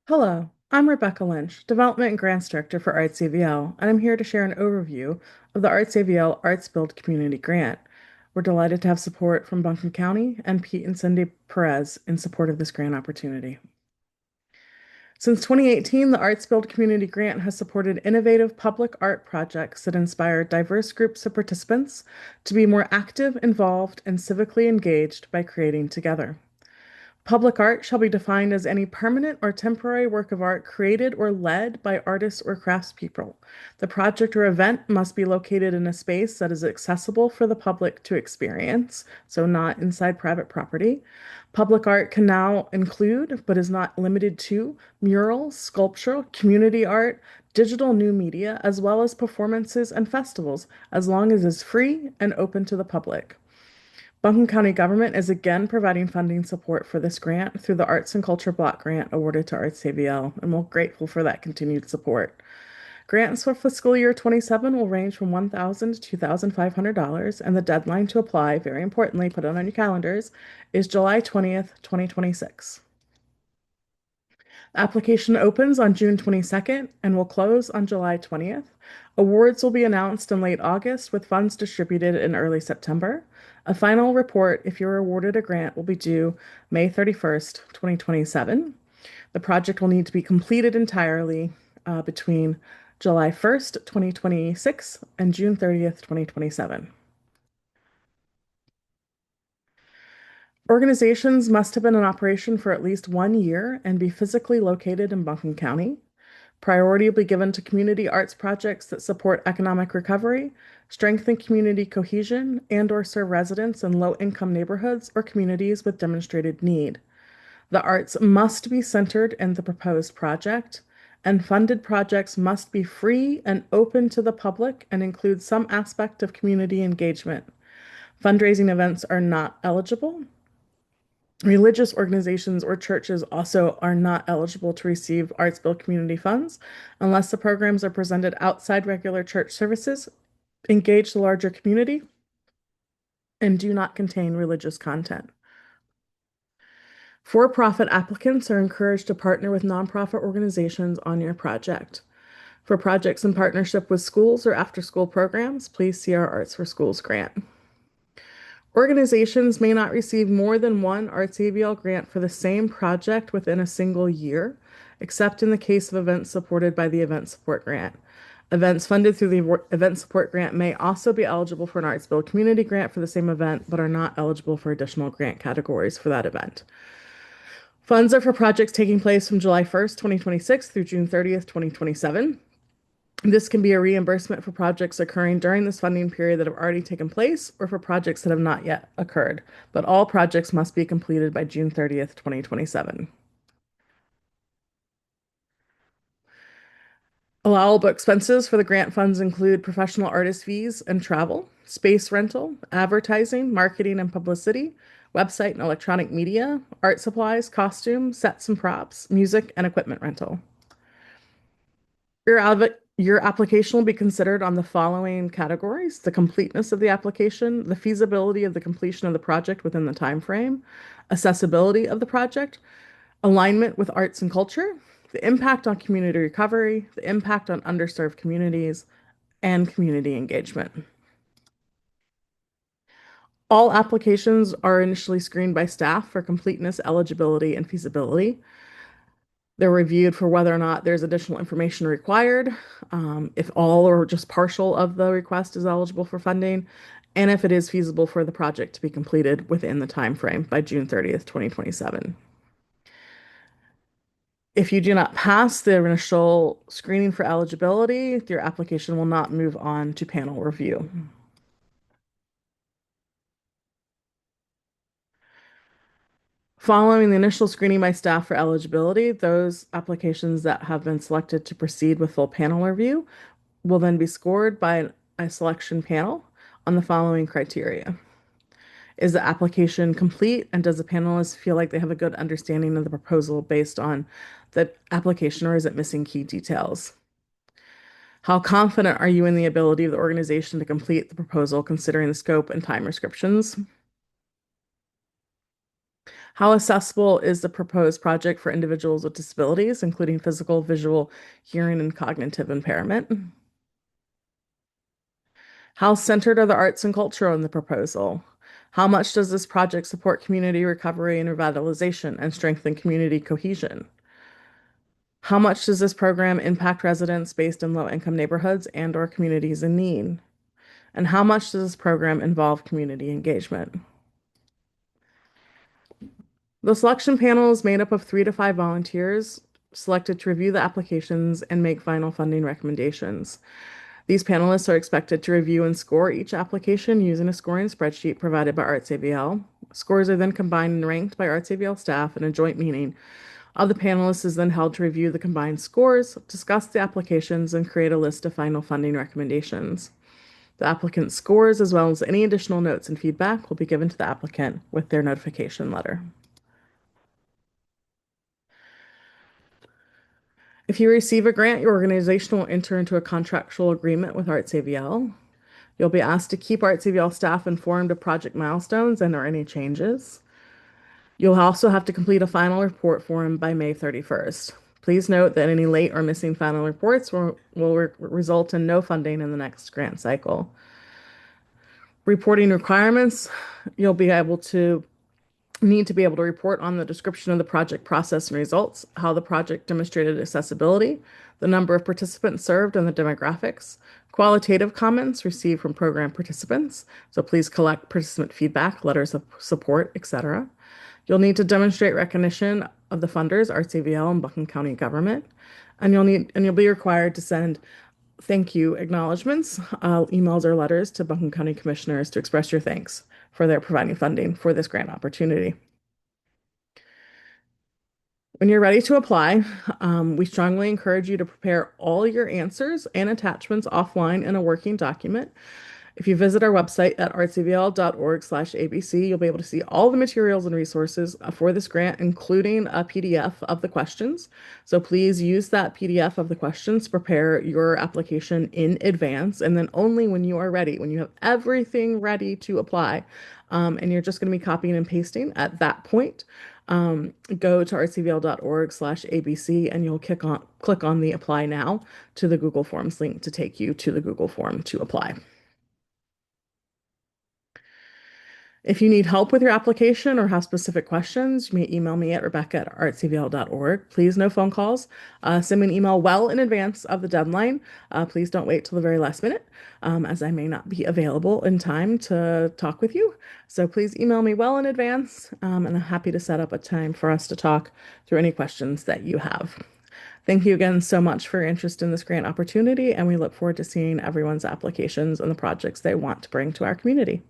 Hello, I'm Rebecca Lynch, Development and Grants Director for Arts AVL, and I'm here to share an overview of the Arts AVL Arts Build Community Grant. We're delighted to have support from Buncombe County and Pete and Cindy Perez in support of this grant opportunity. Since 2018, the Arts Build Community Grant has supported innovative public art projects that inspire diverse groups of participants to be more active, involved, and civically engaged by creating together. Public art shall be defined as any permanent or temporary work of art created or led by artists or craftspeople. The project or event must be located in a space that is accessible for the public to experience, so not inside private property. Public art can now include, but is not limited to, murals, sculpture, community art, digital new media, as well as performances and festivals, as long as it's free and open to the public. Buncombe County government is again providing funding support for this grant through the Arts and Culture Block Grant awarded to Arts AVL, and we're grateful for that continued support. Grants for fiscal year 27 will range from $1,000 to $2,500, and the deadline to apply, very importantly, put it on your calendars, is July 20th, 2026. Application opens on June 22nd and will close on July 20th. Awards will be announced in late August with funds distributed in early September. A final report, if you're awarded a grant, will be due May 31st, 2027. The project will need to be completed entirely between July 1st, 2026 and June 30th, 2027. Organizations must have been in operation for at least 1 year and be physically located in Buncombe County. Priority will be given to community arts projects that support economic recovery, strengthen community cohesion, and/or serve residents in low-income neighborhoods or communities with demonstrated need. The arts must be centered in the proposed project, and funded projects must be free and open to the public and include some aspect of community engagement. Fundraising events are not eligible. Religious organizations or churches also are not eligible to receive Arts Bill community funds unless the programs are presented outside regular church services, engage the larger community, and do not contain religious content. For-profit applicants are encouraged to partner with nonprofit organizations on your project. For projects in partnership with schools or after-school programs, please see our Arts for Schools grant. Organizations may not receive more than one Arts AVL grant for the same project within a single year, except in the case of events supported by the Event Support Grant. Events funded through the Event Support Grant may also be eligible for an Arts Bill Community Grant for the same event, but are not eligible for additional grant categories for that event. Funds are for projects taking place from July 1st, 2026 through June 30th, 2027. This can be a reimbursement for projects occurring during this funding period that have already taken place or for projects that have not yet occurred, but all projects must be completed by June 30th, 2027. Allowable expenses for the grant funds include professional artist fees and travel, space rental, advertising, marketing and publicity, website and electronic media, art supplies, costumes, sets and props, music, and equipment rental. Your application will be considered on the following categories: the completeness of the application, the feasibility of the completion of the project within the time frame, accessibility of the project, alignment with arts and culture, the impact on community recovery, the impact on underserved communities, and community engagement. All applications are initially screened by staff for completeness, eligibility, and feasibility. They're reviewed for whether or not there's additional information required, if all or just partial of the request is eligible for funding, and if it is feasible for the project to be completed within the time frame by June 30th, 2027. If you do not pass the initial screening for eligibility, your application will not move on to panel review. Following the initial screening by staff for eligibility, those applications that have been selected to proceed with full panel review will then be scored by a selection panel on the following criteria. Is the application complete, and does the panelist feel like they have a good understanding of the proposal based on the application, or is it missing key details? How confident are you in the ability of the organization to complete the proposal considering the scope and time restrictions? How accessible is the proposed project for individuals with disabilities, including physical, visual, hearing, and cognitive impairment? How centered are the arts and culture in the proposal? How much does this project support community recovery and revitalization and strengthen community cohesion? How much does this program impact residents based in low-income neighborhoods and/or communities in need? And how much does this program involve community engagement? The selection panel is made up of 3 to 5 volunteers selected to review the applications and make final funding recommendations. These panelists are expected to review and score each application using a scoring spreadsheet provided by ArtsAVL. Scores are then combined and ranked by ArtsAVL staff in a joint meeting. All the panelists is then held to review the combined scores, discuss the applications, and create a list of final funding recommendations. The applicant's scores, as well as any additional notes and feedback, will be given to the applicant with their notification letter. If you receive a grant, your organization will enter into a contractual agreement with ArtsAVL. You'll be asked to keep ArtsAVL staff informed of project milestones and or any changes. You'll also have to complete a final report form by May 31st. Please note that any late or missing final reports will result in no funding in the next grant cycle. Reporting requirements, you'll be able to need to be able to report on the description of the project process and results, how the project demonstrated accessibility, the number of participants served, and the demographics. Qualitative comments received from program participants. So please collect participant feedback, letters of support, etc. You'll need to demonstrate recognition of the funders, ArtsAVL and Buncombe County government. And you'll be required to send thank you acknowledgments, emails or letters to Buncombe County commissioners to express your thanks for their providing funding for this grant opportunity. When you're ready to apply, we strongly encourage you to prepare all your answers and attachments offline in a working document. If you visit our website at artsavl.org/abc, you'll be able to see all the materials and resources for this grant, including a PDF of the questions. So please use that PDF of the questions to prepare your application in advance, and then only when you are ready, when you have everything ready to apply, and you're just going to be copying and pasting at that point, go to artsavl.org/abc and you'll click on the apply now to the Google Forms link to take you to the Google form to apply. If you need help with your application or have specific questions, you may email me at rebecca@artsavl.org. Please, no phone calls. Send me an email well in advance of the deadline. Please don't wait till the very last minute, as I may not be available in time to talk with you. So please email me well in advance, and I'm happy to set up a time for us to talk through any questions that you have. Thank you again so much for your interest in this grant opportunity, and we look forward to seeing everyone's applications and the projects they want to bring to our community.